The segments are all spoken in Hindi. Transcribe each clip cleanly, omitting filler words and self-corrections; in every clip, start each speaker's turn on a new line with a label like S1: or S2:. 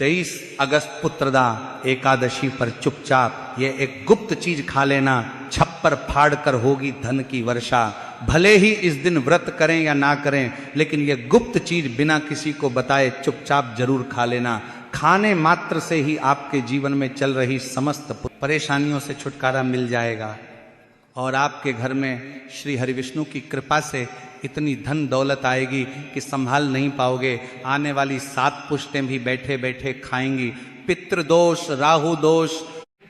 S1: 23 अगस्त पुत्रदा एकादशी पर चुपचाप ये एक गुप्त चीज खा लेना, छप्पर फाड़ कर होगी धन की वर्षा। भले ही इस दिन व्रत करें या ना करें, लेकिन ये गुप्त चीज बिना किसी को बताए चुपचाप जरूर खा लेना। खाने मात्र से ही आपके जीवन में चल रही समस्त परेशानियों से छुटकारा मिल जाएगा और आपके घर में श्री हरिविष्णु की कृपा से इतनी धन दौलत आएगी कि संभाल नहीं पाओगे। आने वाली 7 पुश्तें भी बैठे बैठे खाएंगी। पितृदोष, राहु दोष,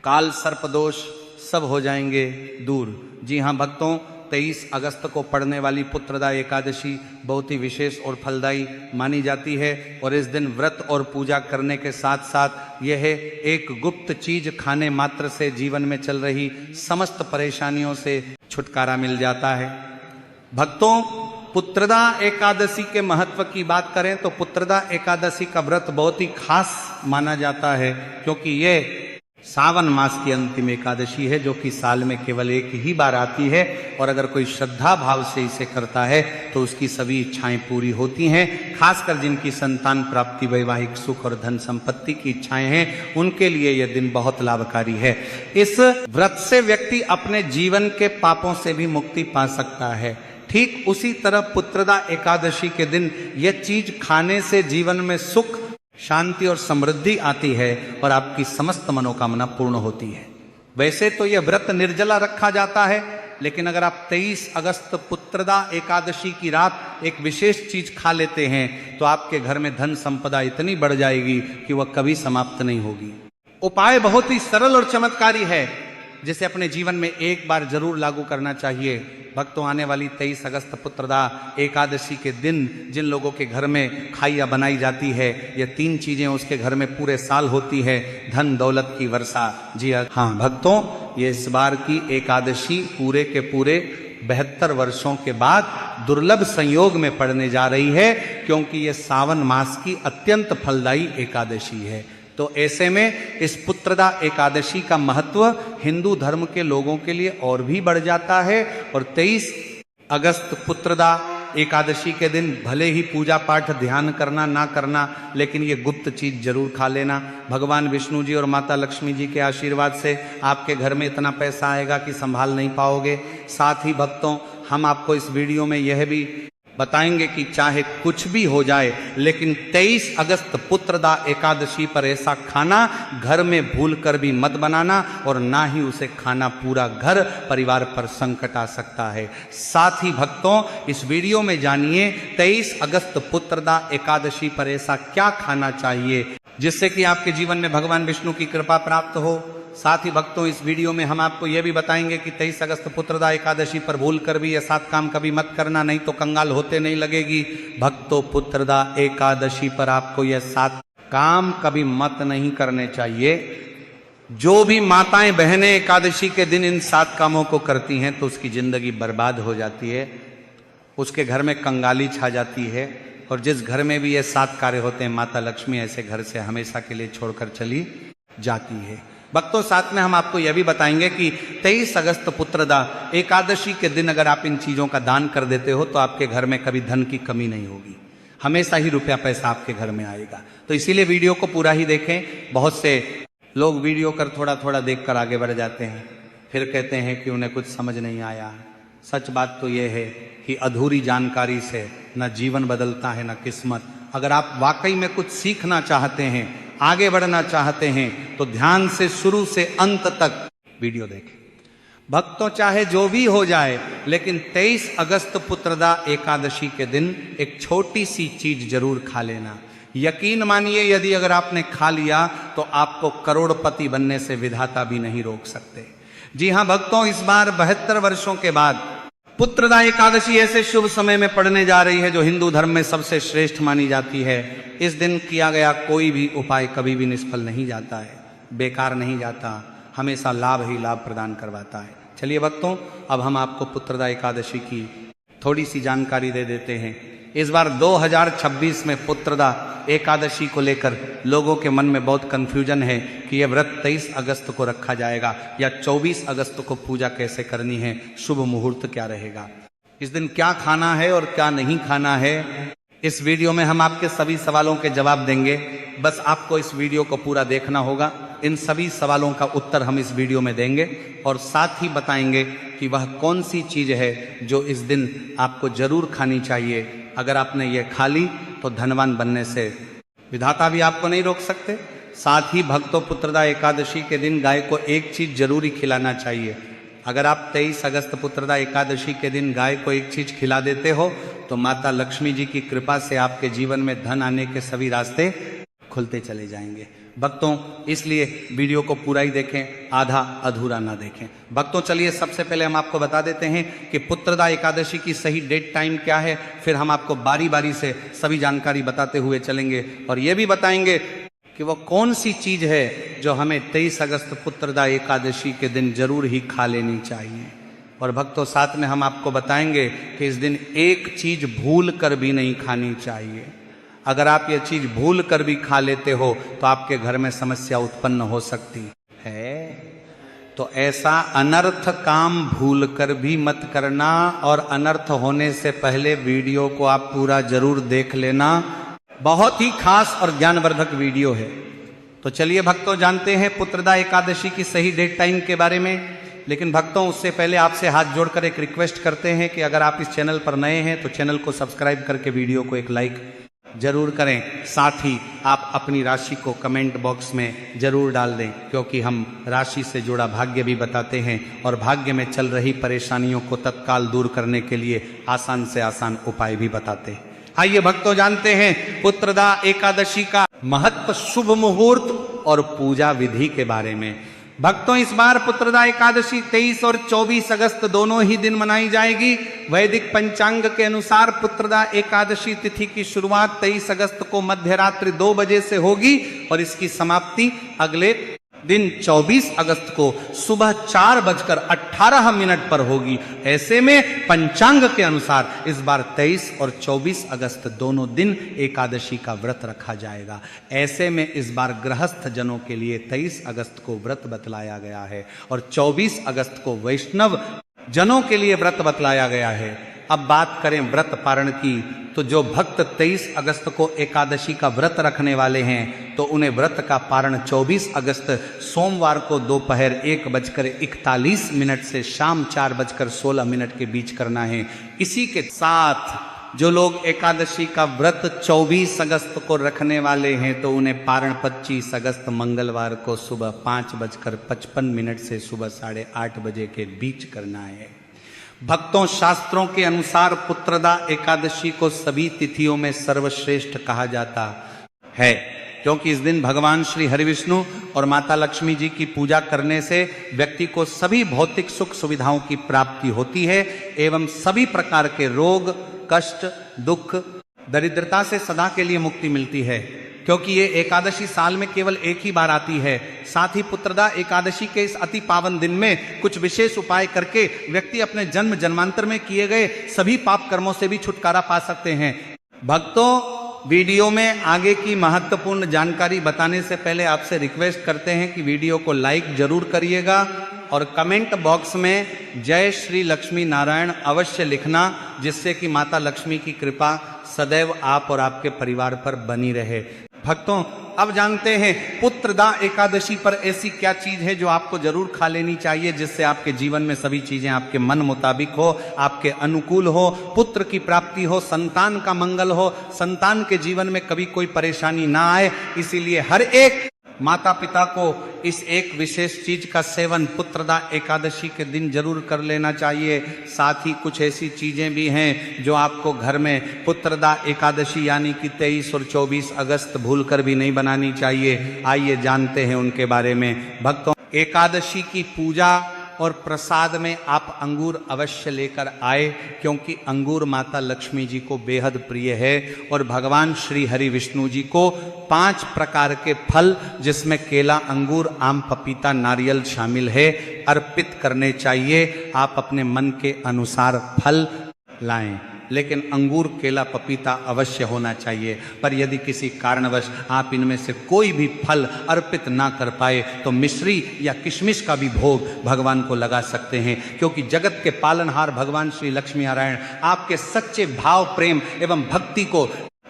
S1: काल सर्प दोष सब हो जाएंगे दूर। जी हाँ भक्तों, 23 अगस्त को पड़ने वाली पुत्रदा एकादशी बहुत ही विशेष और फलदायी मानी जाती है और इस दिन व्रत और पूजा करने के साथ साथ यह एक गुप्त चीज खाने मात्र से जीवन में चल रही समस्त परेशानियों से छुटकारा मिल जाता है। भक्तों, पुत्रदा एकादशी के महत्व की बात करें तो पुत्रदा एकादशी का व्रत बहुत ही खास माना जाता है, क्योंकि यह सावन मास की अंतिम एकादशी है जो कि साल में केवल एक ही बार आती है और अगर कोई श्रद्धा भाव से इसे करता है तो उसकी सभी इच्छाएं पूरी होती हैं। खासकर जिनकी संतान प्राप्ति, वैवाहिक सुख और धन संपत्ति की इच्छाएं हैं, उनके लिए यह दिन बहुत लाभकारी है। इस व्रत से व्यक्ति अपने जीवन के पापों से भी मुक्ति पा सकता है। ठीक उसी तरह पुत्रदा एकादशी के दिन यह चीज खाने से जीवन में सुख, शांति और समृद्धि आती है और आपकी समस्त मनोकामना पूर्ण होती है। वैसे तो यह व्रत निर्जला रखा जाता है, लेकिन अगर आप 23 अगस्त पुत्रदा एकादशी की रात एक विशेष चीज खा लेते हैं तो आपके घर में धन संपदा इतनी बढ़ जाएगी कि वह कभी समाप्त नहीं होगी। उपाय बहुत ही सरल और चमत्कारी है, जिसे अपने जीवन में एक बार जरूर लागू करना चाहिए। भक्तों, आने वाली 23 अगस्त पुत्रदा एकादशी के दिन जिन लोगों के घर में खाइया बनाई जाती है, ये 3 चीजें उसके घर में पूरे साल होती है। धन दौलत की वर्षा। जी हाँ भक्तों, ये इस बार की एकादशी पूरे के पूरे 72 वर्षों के बाद दुर्लभ संयोग में पड़ने जा रही है, क्योंकि ये सावन मास की अत्यंत फलदायी एकादशी है। तो ऐसे में इस पुत्रदा एकादशी का महत्व हिंदू धर्म के लोगों के लिए और भी बढ़ जाता है और 23 अगस्त पुत्रदा एकादशी के दिन भले ही पूजा पाठ ध्यान करना ना करना, लेकिन ये गुप्त चीज जरूर खा लेना। भगवान विष्णु जी और माता लक्ष्मी जी के आशीर्वाद से आपके घर में इतना पैसा आएगा कि संभाल नहीं पाओगे। साथ ही भक्तों, हम आपको इस वीडियो में यह भी बताएंगे कि चाहे कुछ भी हो जाए, लेकिन 23 अगस्त पुत्रदा एकादशी पर ऐसा खाना घर में भूल कर भी मत बनाना और ना ही उसे खाना पूरा घर परिवार पर संकट आ सकता है। साथ ही भक्तों, इस वीडियो में जानिए 23 अगस्त पुत्रदा एकादशी पर ऐसा क्या खाना चाहिए जिससे कि आपके जीवन में भगवान विष्णु की कृपा प्राप्त हो। साथ ही भक्तों, इस वीडियो में हम आपको यह भी बताएंगे कि 23 अगस्त पुत्रदा एकादशी पर भूल कर भी ये 7 काम कभी मत करना, नहीं तो कंगाल होते नहीं लगेगी। भक्तों, पुत्रदा एकादशी पर आपको ये 7 काम कभी मत नहीं करने चाहिए। जो भी माताएं बहनें एकादशी के दिन इन 7 कामों को करती हैं तो उसकी जिंदगी बर्बाद हो जाती है, उसके घर में कंगाली छा जाती है और जिस घर में भी ये 7 कार्य होते हैं, माता लक्ष्मी ऐसे घर से हमेशा के लिए छोड़कर चली जाती है। भक्तों, साथ में हम आपको यह भी बताएंगे कि 23 अगस्त पुत्रदा एकादशी के दिन अगर आप इन चीजों का दान कर देते हो तो आपके घर में कभी धन की कमी नहीं होगी, हमेशा ही रुपया पैसा आपके घर में आएगा। तो इसीलिए वीडियो को पूरा ही देखें। बहुत से लोग वीडियो कर थोड़ा थोड़ा देखकर आगे बढ़ जाते हैं, फिर कहते हैं कि उन्हें कुछ समझ नहीं आया। सच बात तो यह है कि अधूरी जानकारी से न जीवन बदलता है न किस्मत। अगर आप वाकई में कुछ सीखना चाहते हैं, आगे बढ़ना चाहते हैं, तो ध्यान से शुरू से अंत तक वीडियो देखें। भक्तों, चाहे जो भी हो जाए, लेकिन 23 अगस्त पुत्रदा एकादशी के दिन एक छोटी सी चीज जरूर खा लेना। यकीन मानिए, यदि अगर आपने खा लिया तो आपको करोड़पति बनने से विधाता भी नहीं रोक सकते। जी हाँ भक्तों, इस बार 72 वर्षों के बाद पुत्रदा एकादशी ऐसे शुभ समय में पड़ने जा रही है जो हिंदू धर्म में सबसे श्रेष्ठ मानी जाती है। इस दिन किया गया कोई भी उपाय कभी भी निष्फल नहीं जाता है, बेकार नहीं जाता, हमेशा लाभ ही लाभ प्रदान करवाता है। चलिए भक्तों, अब हम आपको पुत्रदा एकादशी की थोड़ी सी जानकारी दे देते हैं। इस बार 2026 में पुत्रदा एकादशी को लेकर लोगों के मन में बहुत कंफ्यूजन है कि यह व्रत 23 अगस्त को रखा जाएगा या 24 अगस्त को पूजा कैसे करनी है, शुभ मुहूर्त क्या रहेगा, इस दिन क्या खाना है और क्या नहीं खाना है। इस वीडियो में हम आपके सभी सवालों के जवाब देंगे। बस आपको इस वीडियो को पूरा देखना होगा। इन सभी सवालों का उत्तर हम इस वीडियो में देंगे और साथ ही बताएंगे कि वह कौन सी चीज़ है जो इस दिन आपको जरूर खानी चाहिए। अगर आपने ये खा ली तो धनवान बनने से विधाता भी आपको नहीं रोक सकते। साथ ही भक्तों, पुत्रदा एकादशी के दिन गाय को एक चीज़ जरूरी खिलाना चाहिए। अगर आप 23 अगस्त पुत्रदा एकादशी के दिन गाय को एक चीज़ खिला देते हो तो माता लक्ष्मी जी की कृपा से आपके जीवन में धन आने के सभी रास्ते खुलते चले जाएंगे। भक्तों, इसलिए वीडियो को पूरा ही देखें, आधा अधूरा ना देखें। भक्तों, चलिए सबसे पहले हम आपको बता देते हैं कि पुत्रदा एकादशी की सही डेट टाइम क्या है। फिर हम आपको बारी बारी से सभी जानकारी बताते हुए चलेंगे और ये भी बताएंगे कि वो कौन सी चीज़ है जो हमें 23 अगस्त पुत्रदा एकादशी के दिन जरूर ही खा लेनी चाहिए। और भक्तों, साथ में हम आपको बताएंगे कि इस दिन एक चीज़ भूल कर भी नहीं खानी चाहिए। अगर आप ये चीज़ भूल कर भी खा लेते हो तो आपके घर में समस्या उत्पन्न हो सकती है। तो ऐसा अनर्थ काम भूल कर भी मत करना और अनर्थ होने से पहले वीडियो को आप पूरा जरूर देख लेना। बहुत ही खास और ज्ञानवर्धक वीडियो है। तो चलिए भक्तों, जानते हैं पुत्रदा एकादशी की सही डेट टाइम के बारे में। लेकिन भक्तों, उससे पहले आपसे हाथ जोड़कर एक रिक्वेस्ट करते हैं कि अगर आप इस चैनल पर नए हैं तो चैनल को सब्सक्राइब करके वीडियो को एक लाइक जरूर करें। साथ ही आप अपनी राशि को कमेंट बॉक्स में जरूर डाल दें, क्योंकि हम राशि से जुड़ा भाग्य भी बताते हैं और भाग्य में चल रही परेशानियों को तत्काल दूर करने के लिए आसान से आसान उपाय भी बताते हैं। आइए भक्तों, जानते हैं पुत्रदा एकादशी का महत्व, शुभ मुहूर्त और पूजा विधि के बारे में। भक्तों, इस बार पुत्रदा एकादशी 23 और 24 अगस्त दोनों ही दिन मनाई जाएगी। वैदिक पंचांग के अनुसार पुत्रदा एकादशी तिथि की शुरुआत 23 अगस्त को मध्य रात्रि 2 बजे से होगी और इसकी समाप्ति अगले दिन 24 अगस्त को सुबह 4:18 पर होगी। ऐसे में पंचांग के अनुसार इस बार 23 और 24 अगस्त दोनों दिन एकादशी का व्रत रखा जाएगा। ऐसे में इस बार गृहस्थ जनों के लिए 23 अगस्त को व्रत बतलाया गया है और 24 अगस्त को वैष्णव जनों के लिए व्रत बतलाया गया है। अब बात करें व्रत पारण की, तो जो भक्त 23 अगस्त को एकादशी का व्रत रखने वाले हैं तो उन्हें व्रत का पारण 24 अगस्त सोमवार को दोपहर 1:41 से शाम 4:16 के बीच करना है। इसी के साथ जो लोग एकादशी का व्रत 24 अगस्त को रखने वाले हैं तो उन्हें पारण 25 अगस्त मंगलवार को सुबह 5:55 से सुबह 8:30 बजे के बीच करना है। भक्तों, शास्त्रों के अनुसार पुत्रदा एकादशी को सभी तिथियों में सर्वश्रेष्ठ कहा जाता है, क्योंकि इस दिन भगवान श्री हरिविष्णु और माता लक्ष्मी जी की पूजा करने से व्यक्ति को सभी भौतिक सुख सुविधाओं की प्राप्ति होती है एवं सभी प्रकार के रोग, कष्ट, दुख, दरिद्रता से सदा के लिए मुक्ति मिलती है। क्योंकि ये एकादशी साल में केवल एक ही बार आती है। साथ ही पुत्रदा एकादशी के इस अति पावन दिन में कुछ विशेष उपाय करके व्यक्ति अपने जन्म जन्मांतर में किए गए सभी पाप कर्मों से भी छुटकारा पा सकते हैं। भक्तों, वीडियो में आगे की महत्वपूर्ण जानकारी बताने से पहले आपसे रिक्वेस्ट करते हैं कि वीडियो को लाइक जरूर करिएगा और कमेंट बॉक्स में जय श्री लक्ष्मी नारायण अवश्य लिखना, जिससे कि माता लक्ष्मी की कृपा सदैव आप और आपके परिवार पर बनी रहे। भक्तों, अब जानते हैं पुत्रदा एकादशी पर ऐसी क्या चीज है जो आपको जरूर खा लेनी चाहिए, जिससे आपके जीवन में सभी चीजें आपके मन मुताबिक हो, आपके अनुकूल हो, पुत्र की प्राप्ति हो, संतान का मंगल हो, संतान के जीवन में कभी कोई परेशानी ना आए। इसीलिए हर एक माता पिता को इस एक विशेष चीज का सेवन पुत्रदा एकादशी के दिन जरूर कर लेना चाहिए। साथ ही कुछ ऐसी चीजें भी हैं जो आपको घर में पुत्रदा एकादशी यानी कि 23 और 24 अगस्त भूलकर भी नहीं बनानी चाहिए। आइए जानते हैं उनके बारे में। भक्तों, एकादशी की पूजा और प्रसाद में आप अंगूर अवश्य लेकर आए, क्योंकि अंगूर माता लक्ष्मी जी को बेहद प्रिय है और भगवान श्री हरि विष्णु जी को 5 प्रकार के फल, जिसमें केला, अंगूर, आम, पपीता, नारियल शामिल है, अर्पित करने चाहिए। आप अपने मन के अनुसार फल लाएं, लेकिन अंगूर, केला, पपीता अवश्य होना चाहिए। पर यदि किसी कारणवश आप इनमें से कोई भी फल अर्पित ना कर पाए तो मिश्री या किशमिश का भी भोग भगवान को लगा सकते हैं, क्योंकि जगत के पालनहार भगवान श्री लक्ष्मी नारायण आपके सच्चे भाव, प्रेम एवं भक्ति को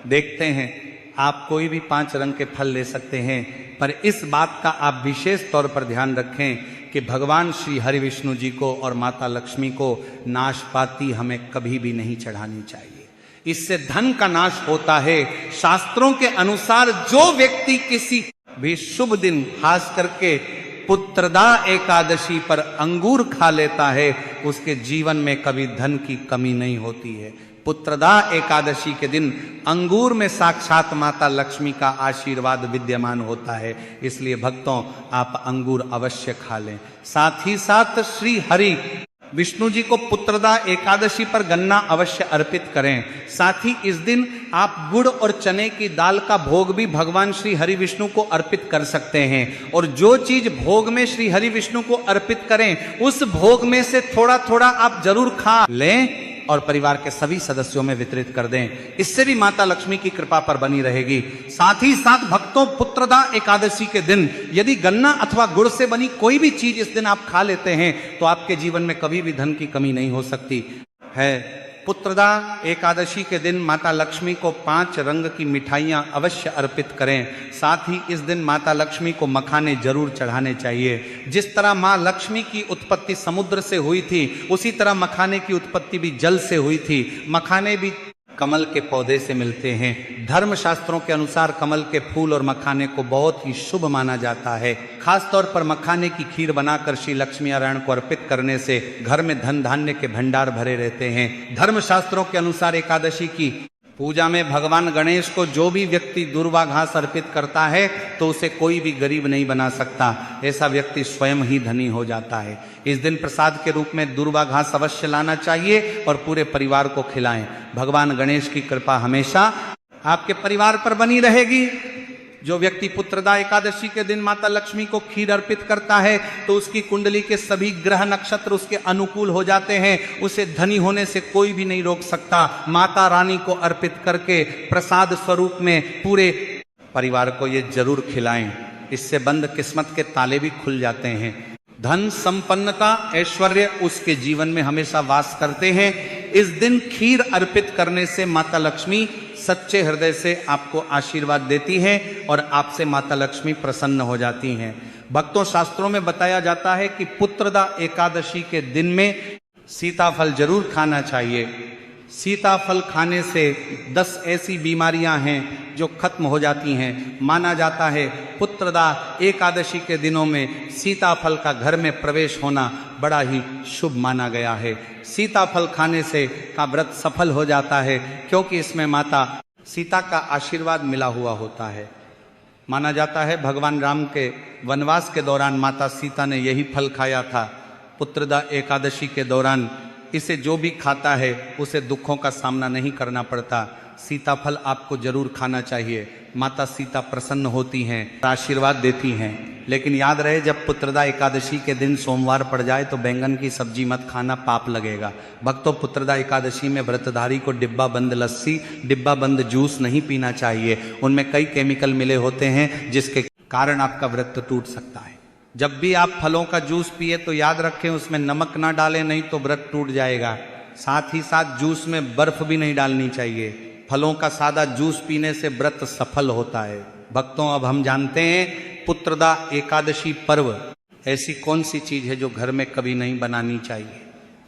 S1: देखते हैं, आप कोई भी 5 रंग के फल ले सकते हैं, पर इस बात का आप विशेष तौर पर ध्यान रखें कि भगवान श्री हरि विष्णु जी को और माता लक्ष्मी को नाशपाती हमें कभी भी नहीं चढ़ानी चाहिए। इससे धन का नाश होता है। शास्त्रों के अनुसार जो व्यक्ति किसी भी शुभ दिन, खास करके पुत्रदा एकादशी पर अंगूर खा लेता है, उसके जीवन में कभी धन की कमी नहीं होती है। पुत्रदा एकादशी के दिन अंगूर में साक्षात माता लक्ष्मी का आशीर्वाद विद्यमान होता है। इसलिए भक्तों, आप अंगूर अवश्य खा लें। साथ ही साथ श्री हरि विष्णु जी को पुत्रदा एकादशी पर गन्ना अवश्य अर्पित करें। साथ ही इस दिन आप गुड़ और चने की दाल का भोग भी भगवान श्री हरि विष्णु को अर्पित कर सकते हैं। और जो चीज भोग में श्री हरि विष्णु को अर्पित करें, उस भोग में से थोड़ा थोड़ा आप जरूर खा लें और परिवार के सभी सदस्यों में वितरित कर दें। इससे भी माता लक्ष्मी की कृपा पर बनी रहेगी। साथ ही साथ भक्तों, पुत्रदा एकादशी के दिन यदि गन्ना अथवा गुड़ से बनी कोई भी चीज इस दिन आप खा लेते हैं, तो आपके जीवन में कभी भी धन की कमी नहीं हो सकती है। पुत्रदा एकादशी के दिन माता लक्ष्मी को 5 रंग की मिठाइयाँ अवश्य अर्पित करें। साथ ही इस दिन माता लक्ष्मी को मखाने जरूर चढ़ाने चाहिए। जिस तरह माँ लक्ष्मी की उत्पत्ति समुद्र से हुई थी, उसी तरह मखाने की उत्पत्ति भी जल से हुई थी। मखाने भी कमल के पौधे से मिलते हैं। धर्म शास्त्रों के अनुसार कमल के फूल और मखाने को बहुत ही शुभ माना जाता है। खास तौर पर मखाने की खीर बनाकर श्री लक्ष्मी नारायण को अर्पित करने से घर में धन धान्य के भंडार भरे रहते हैं। धर्म शास्त्रों के अनुसार एकादशी की पूजा में भगवान गणेश को जो भी व्यक्ति दूर्वा घास अर्पित करता है, तो उसे कोई भी गरीब नहीं बना सकता। ऐसा व्यक्ति स्वयं ही धनी हो जाता है। इस दिन प्रसाद के रूप में दूर्वा घास अवश्य लाना चाहिए और पूरे परिवार को खिलाएं। भगवान गणेश की कृपा हमेशा आपके परिवार पर बनी रहेगी। जो व्यक्ति पुत्रदा एकादशी के दिन माता लक्ष्मी को खीर अर्पित करता है, तो उसकी कुंडली के सभी ग्रह नक्षत्र उसके अनुकूल हो जाते हैं। उसे धनी होने से कोई भी नहीं रोक सकता। माता रानी को अर्पित करके प्रसाद स्वरूप में पूरे परिवार को ये जरूर खिलाएं। इससे बंद किस्मत के ताले भी खुल जाते हैं। धन, संपन्नता, ऐश्वर्य उसके जीवन में हमेशा वास करते हैं। इस दिन खीर अर्पित करने से माता लक्ष्मी सच्चे हृदय से आपको आशीर्वाद देती है और आपसे माता लक्ष्मी प्रसन्न हो जाती हैं। भक्तों, शास्त्रों में बताया जाता है कि पुत्रदा एकादशी के दिन में सीताफल जरूर खाना चाहिए। सीताफल खाने से 10 ऐसी बीमारियां हैं जो खत्म हो जाती हैं। माना जाता है पुत्रदा एकादशी के दिनों में सीताफल का घर में प्रवेश होना बड़ा ही शुभ माना गया है। सीताफल खाने से का व्रत सफल हो जाता है, क्योंकि इसमें माता सीता का आशीर्वाद मिला हुआ होता है। माना जाता है भगवान राम के वनवास के दौरान माता सीता ने यही फल खाया था। पुत्रदा एकादशी के दौरान इसे जो भी खाता है उसे दुखों का सामना नहीं करना पड़ता। सीताफल आपको जरूर खाना चाहिए। माता सीता प्रसन्न होती हैं, आशीर्वाद देती हैं। लेकिन याद रहे, जब पुत्रदा एकादशी के दिन सोमवार पड़ जाए तो बैंगन की सब्जी मत खाना, पाप लगेगा। भक्तों, पुत्रदा एकादशी में व्रतधारी को डिब्बा बंद लस्सी, डिब्बा बंद जूस नहीं पीना चाहिए। उनमें कई केमिकल मिले होते हैं जिसके कारण आपका व्रत टूट सकता है। जब भी आप फलों का जूस पिए तो याद रखें उसमें नमक ना डालें, नहीं तो व्रत टूट जाएगा। साथ ही साथ जूस में बर्फ भी नहीं डालनी चाहिए। फलों का सादा जूस पीने से व्रत सफल होता है। भक्तों, अब हम जानते हैं पुत्रदा एकादशी पर्व ऐसी कौन सी चीज है जो घर में कभी नहीं बनानी चाहिए,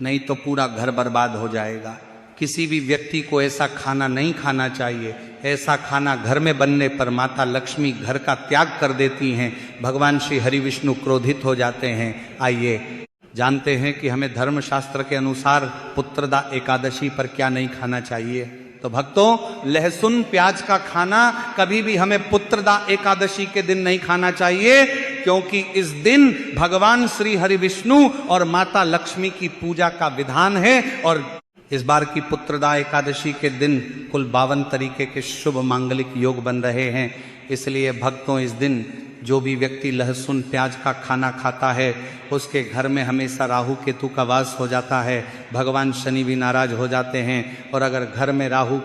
S1: नहीं तो पूरा घर बर्बाद हो जाएगा। किसी भी व्यक्ति को ऐसा खाना नहीं खाना चाहिए। ऐसा खाना घर में बनने पर माता लक्ष्मी घर का त्याग कर देती हैं। भगवान श्री हरि विष्णु क्रोधित हो जाते हैं। आइए जानते हैं कि हमें धर्मशास्त्र के अनुसार पुत्रदा एकादशी पर क्या नहीं खाना चाहिए। तो भक्तों, लहसुन प्याज का खाना कभी भी हमें पुत्रदा एकादशी के दिन नहीं खाना चाहिए, क्योंकि इस दिन भगवान श्री हरि विष्णु और माता लक्ष्मी की पूजा का विधान है। और इस बार की पुत्रदा एकादशी के दिन कुल 52 तरीके के शुभ मांगलिक योग बन रहे हैं। इसलिए भक्तों, इस दिन जो भी व्यक्ति लहसुन प्याज का खाना खाता है उसके घर में हमेशा राहु केतु का वास हो जाता है। भगवान शनि भी नाराज हो जाते हैं। और अगर घर में राहु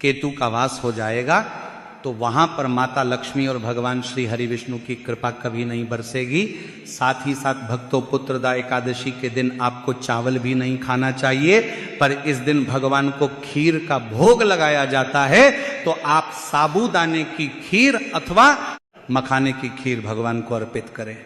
S1: केतु का वास हो जाएगा तो वहाँ पर माता लक्ष्मी और भगवान श्री हरि विष्णु की कृपा कभी नहीं बरसेगी। साथ ही साथ भक्तों, पुत्रदा एकादशी के दिन आपको चावल भी नहीं खाना चाहिए, पर इस दिन भगवान को खीर का भोग लगाया जाता है। तो आप साबूदाने की खीर अथवा मखाने की खीर भगवान को अर्पित करें।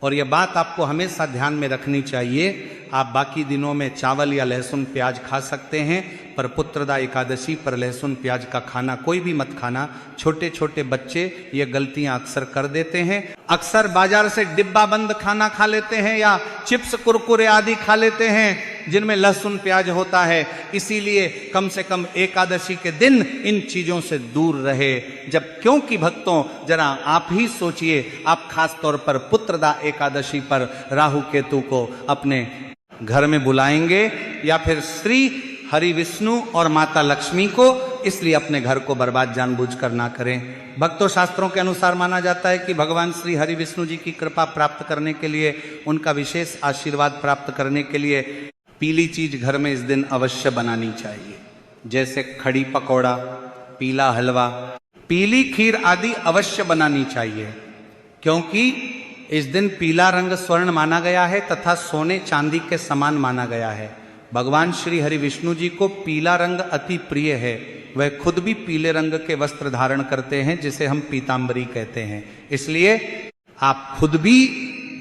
S1: और यह बात आपको हमेशा ध्यान में रखनी चाहिए, आप बाकी दिनों में चावल या लहसुन प्याज खा सकते हैं, पर पुत्रदा एकादशी पर लहसुन प्याज का खाना कोई भी मत खाना। छोटे छोटे बच्चे ये गलतियां अक्सर कर देते हैं, अक्सर बाजार से डिब्बा बंद खाना खा लेते हैं या चिप्स कुरकुरे आदि खा लेते हैं जिनमें लहसुन प्याज होता है। इसीलिए कम से कम एकादशी के दिन इन चीजों से दूर रहे। जब क्योंकि भक्तों जरा आप ही सोचिए, आप खास तौर पर पुत्रदा एकादशी पर राहु केतु को अपने घर में बुलाएंगे या फिर श्री हरि विष्णु और माता लक्ष्मी को, इसलिए अपने घर को बर्बाद जानबूझकर ना करें। भक्तों शास्त्रों के अनुसार माना जाता है कि भगवान श्री हरि विष्णु जी की कृपा प्राप्त करने के लिए, उनका विशेष आशीर्वाद प्राप्त करने के लिए पीली चीज घर में इस दिन अवश्य बनानी चाहिए, जैसे खड़ी पकौड़ा, पीला हलवा, पीली खीर आदि अवश्य बनानी चाहिए, क्योंकि इस दिन पीला रंग स्वर्ण माना गया है तथा सोने चांदी के समान माना गया है। भगवान श्री हरि विष्णु जी को पीला रंग अति प्रिय है, वह खुद भी पीले रंग के वस्त्र धारण करते हैं जिसे हम पीतांबरी कहते हैं। इसलिए आप खुद भी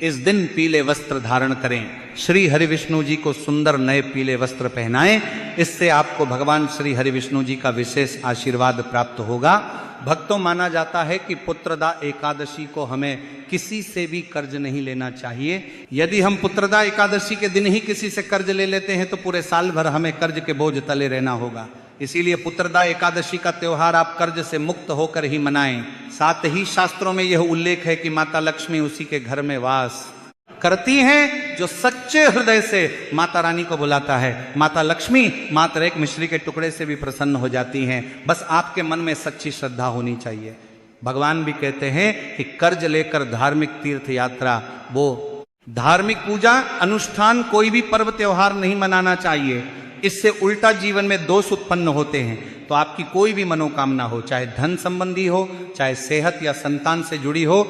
S1: इस दिन पीले वस्त्र धारण करें, श्री हरि विष्णु जी को सुंदर नए पीले वस्त्र पहनाएं, इससे आपको भगवान श्री हरि विष्णु जी का विशेष आशीर्वाद प्राप्त होगा। भक्तों माना जाता है कि पुत्रदा एकादशी को हमें किसी से भी कर्ज नहीं लेना चाहिए। यदि हम पुत्रदा एकादशी के दिन ही किसी से कर्ज ले लेते हैं तो पूरे साल भर हमें कर्ज के बोझ तले रहना होगा। इसीलिए पुत्रदा एकादशी का त्योहार आप कर्ज से मुक्त होकर ही मनाएं। साथ ही शास्त्रों में यह उल्लेख है कि माता लक्ष्मी उसी के घर में वास करती हैं जो सच्चे हृदय से माता रानी को बुलाता है। माता लक्ष्मी मात्र एक मिश्री के टुकड़े से भी प्रसन्न हो जाती हैं, बस आपके मन में सच्ची श्रद्धा होनी चाहिए। भगवान भी कहते हैं कि कर्ज लेकर धार्मिक तीर्थ यात्रा, वो धार्मिक पूजा अनुष्ठान कोई भी पर्व त्योहार नहीं मनाना चाहिए, इससे उल्टा जीवन में दोष उत्पन्न होते हैं। तो आपकी कोई भी मनोकामना हो, चाहे धन संबंधी हो, चाहे सेहत या संतान से जुड़ी हो,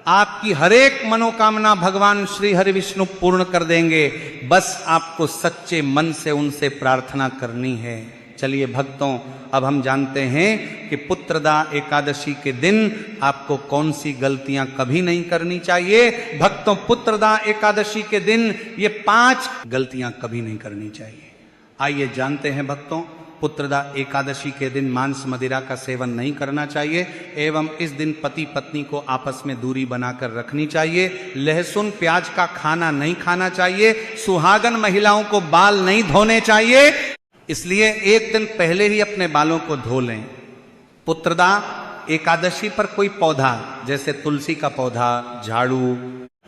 S1: आपकी हर एक मनोकामना भगवान श्री हरि विष्णु पूर्ण कर देंगे, बस आपको सच्चे मन से उनसे प्रार्थना करनी है। चलिए भक्तों, अब हम जानते हैं कि पुत्रदा एकादशी के दिन आपको कौन सी गलतियां कभी नहीं करनी चाहिए। भक्तों, पुत्रदा एकादशी के दिन ये 5 गलतियां कभी नहीं करनी चाहिए। आइए जानते हैं भक्तों, पुत्रदा एकादशी के दिन मांस मदिरा का सेवन नहीं करना चाहिए एवं इस दिन पति पत्नी को आपस में दूरी बनाकर रखनी चाहिए। लहसुन प्याज का खाना नहीं खाना चाहिए। सुहागन महिलाओं को बाल नहीं धोने चाहिए, इसलिए एक दिन पहले ही अपने बालों को धो लें। पुत्रदा एकादशी पर कोई पौधा जैसे तुलसी का पौधा, झाड़ू,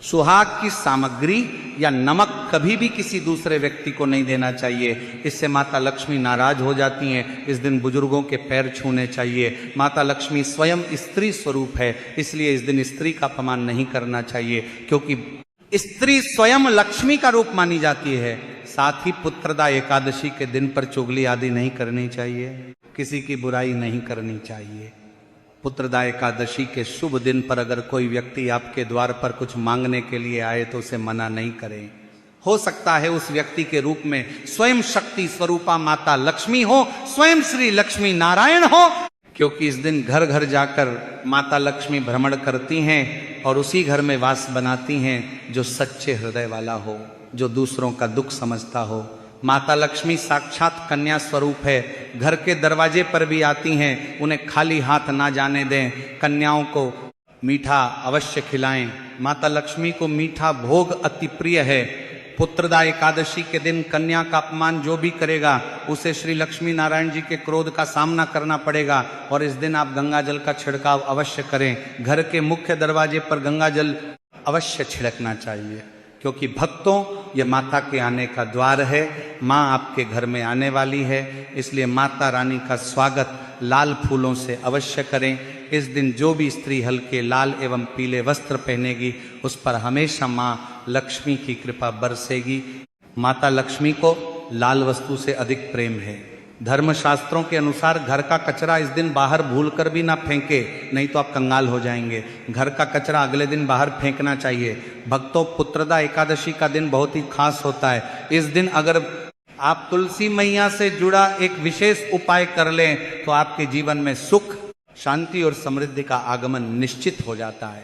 S1: सुहाग की सामग्री या नमक कभी भी किसी दूसरे व्यक्ति को नहीं देना चाहिए, इससे माता लक्ष्मी नाराज हो जाती हैं। इस दिन बुजुर्गों के पैर छूने चाहिए। माता लक्ष्मी स्वयं स्त्री स्वरूप है, इसलिए इस दिन स्त्री का अपमान नहीं करना चाहिए, क्योंकि स्त्री स्वयं लक्ष्मी का रूप मानी जाती है। साथ ही पुत्रदा एकादशी के दिन पर चुगली आदि नहीं करनी चाहिए, किसी की बुराई नहीं करनी चाहिए। पुत्रदा एकादशी के शुभ दिन पर अगर कोई व्यक्ति आपके द्वार पर कुछ मांगने के लिए आए तो उसे मना नहीं करें। हो सकता है उस व्यक्ति के रूप में स्वयं शक्ति स्वरूपा माता लक्ष्मी हो, स्वयं श्री लक्ष्मी नारायण हो, क्योंकि इस दिन घर घर जाकर माता लक्ष्मी भ्रमण करती हैं और उसी घर में वास बनाती हैं जो सच्चे हृदय वाला हो, जो दूसरों का दुख समझता हो। माता लक्ष्मी साक्षात कन्या स्वरूप है, घर के दरवाजे पर भी आती हैं, उन्हें खाली हाथ ना जाने दें। कन्याओं को मीठा अवश्य खिलाएं। माता लक्ष्मी को मीठा भोग अति प्रिय है। पुत्रदा एकादशी के दिन कन्या का अपमान जो भी करेगा उसे श्री लक्ष्मी नारायण जी के क्रोध का सामना करना पड़ेगा। और इस दिन आप गंगा जल का छिड़काव अवश्य करें। घर के मुख्य दरवाजे पर गंगा जल अवश्य छिड़कना चाहिए, क्योंकि भक्तों ये माता के आने का द्वार है। माँ आपके घर में आने वाली है, इसलिए माता रानी का स्वागत लाल फूलों से अवश्य करें। इस दिन जो भी स्त्री हल्के लाल एवं पीले वस्त्र पहनेगी उस पर हमेशा माँ लक्ष्मी की कृपा बरसेगी। माता लक्ष्मी को लाल वस्तु से अधिक प्रेम है। धर्मशास्त्रों के अनुसार घर का कचरा इस दिन बाहर भूलकर भी ना फेंके, नहीं तो आप कंगाल हो जाएंगे। घर का कचरा अगले दिन बाहर फेंकना चाहिए। भक्तों, पुत्रदा एकादशी का दिन बहुत ही खास होता है। इस दिन अगर आप तुलसी मैया से जुड़ा एक विशेष उपाय कर लें तो आपके जीवन में सुख, शांति और समृद्धि का आगमन निश्चित हो जाता है।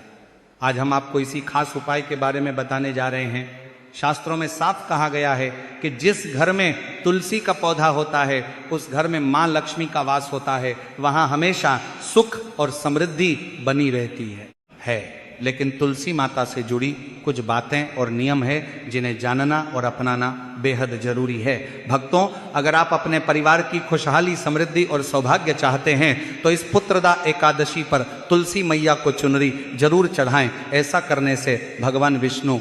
S1: आज हम आपको इसी खास उपाय के बारे में बताने जा रहे हैं। शास्त्रों में साफ कहा गया है कि जिस घर में तुलसी का पौधा होता है उस घर में मां लक्ष्मी का वास होता है, वहां हमेशा सुख और समृद्धि बनी रहती है। लेकिन तुलसी माता से जुड़ी कुछ बातें और नियम है जिन्हें जानना और अपनाना बेहद जरूरी है। भक्तों, अगर आप अपने परिवार की खुशहाली, समृद्धि और सौभाग्य चाहते हैं तो इस पुत्रदा एकादशी पर तुलसी मैया को चुनरी जरूर चढ़ाएं। ऐसा करने से भगवान विष्णु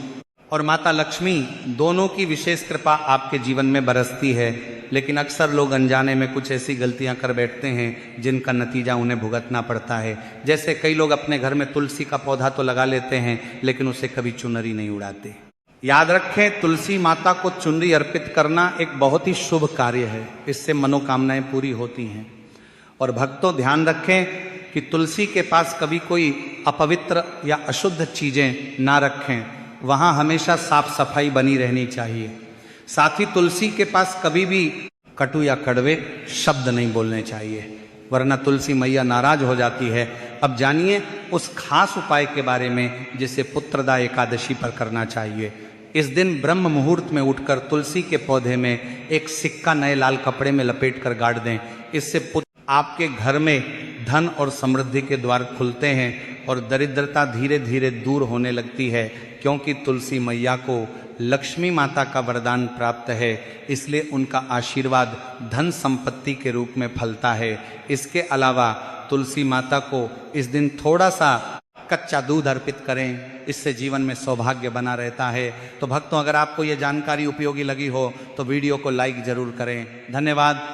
S1: और माता लक्ष्मी दोनों की विशेष कृपा आपके जीवन में बरसती है। लेकिन अक्सर लोग अनजाने में कुछ ऐसी गलतियां कर बैठते हैं जिनका नतीजा उन्हें भुगतना पड़ता है। जैसे कई लोग अपने घर में तुलसी का पौधा तो लगा लेते हैं लेकिन उसे कभी चुनरी नहीं उड़ाते। याद रखें, तुलसी माता को चुनरी अर्पित करना एक बहुत ही शुभ कार्य है। इससे मनोकामनाएं पूरी होती हैं। और भक्तों, ध्यान रखें कि तुलसी के पास कभी कोई अपवित्र या अशुद्ध चीजें ना रखें। वहां हमेशा साफ सफाई बनी रहनी चाहिए। साथ ही तुलसी के पास कभी भी कटु या कड़वे शब्द नहीं बोलने चाहिए, वरना तुलसी मैया नाराज हो जाती है। अब जानिए उस खास उपाय के बारे में जिसे पुत्रदा एकादशी पर करना चाहिए। इस दिन ब्रह्म मुहूर्त में उठकर तुलसी के पौधे में एक सिक्का नए लाल कपड़े में लपेट कर गाड़ दें। इससे आपके घर में धन और समृद्धि के द्वार खुलते हैं और दरिद्रता धीरे धीरे दूर होने लगती है। क्योंकि तुलसी मैया को लक्ष्मी माता का वरदान प्राप्त है, इसलिए उनका आशीर्वाद धन संपत्ति के रूप में फलता है। इसके अलावा तुलसी माता को इस दिन थोड़ा सा कच्चा दूध अर्पित करें, इससे जीवन में सौभाग्य बना रहता है। तो भक्तों, अगर आपको ये जानकारी उपयोगी लगी हो तो वीडियो को लाइक जरूर करें। धन्यवाद।